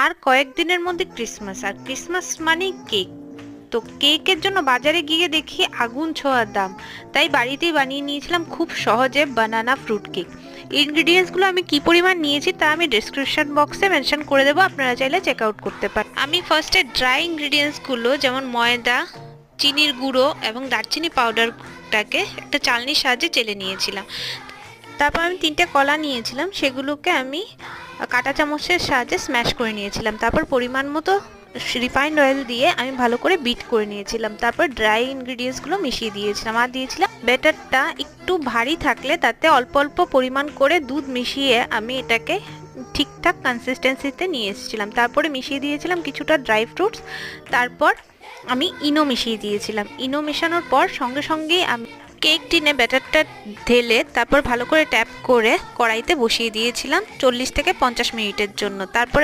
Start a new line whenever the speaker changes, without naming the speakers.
আর কয়েকদিনের মধ্যে ক্রিসমাস, আর ক্রিসমাস মানেই কেক। তো কেকের জন্য বাজারে গিয়ে দেখি আগুন ছোঁয়ার দাম, তাই বাড়িতেই বানিয়ে নিয়েছিলাম খুব সহজে বানানা ফ্রুট কেক। ইনগ্রিডিয়েন্টসগুলো আমি কি পরিমাণ নিয়েছি তা আমি ডেসক্রিপশন বক্সে মেনশন করে দেবো, আপনারা চাইলে চেক আউট করতে পারেন। আমি ফার্স্টে ড্রাই ইনগ্রিডিয়েন্টসগুলো যেমন ময়দা, চিনির গুঁড়ো এবং দারচিনি পাউডারটাকে একটা চালনির সাহায্যে চেলে নিয়েছিলাম। তারপর আমি 3টে কলা নিয়েছিলাম, সেগুলোকে আমি কাঁটা চামচের সাহায্যে স্ম্যাশ করে নিয়েছিলাম। তারপর পরিমাণ মতো রিফাইন্ড অয়েল দিয়ে আমি ভালো করে বিট করে নিয়েছিলাম। তারপর ড্রাই ইনগ্রিডিয়েন্টসগুলো মিশিয়ে দিয়েছিলাম, আর দিয়েছিলাম ব্যাটারটা একটু ভারী থাকলে তাতে অল্প অল্প পরিমাণ করে দুধ মিশিয়ে আমি এটাকে ঠিকঠাক কনসিস্টেন্সিতে নিয়ে এসেছিলাম। তারপরে মিশিয়ে দিয়েছিলাম কিছুটা ড্রাই ফ্রুটস। তারপর আমি ইনো মিশিয়ে দিয়েছিলাম। ইনো মেশানোর পর সঙ্গে সঙ্গেই আমি কেক টিনে ব্যাটারটা ঢেলে তারপর ভালো করে ট্যাপ করে কড়াইতে বসিয়ে দিয়েছিলাম 40 থেকে 50 মিনিটের জন্য। তারপরে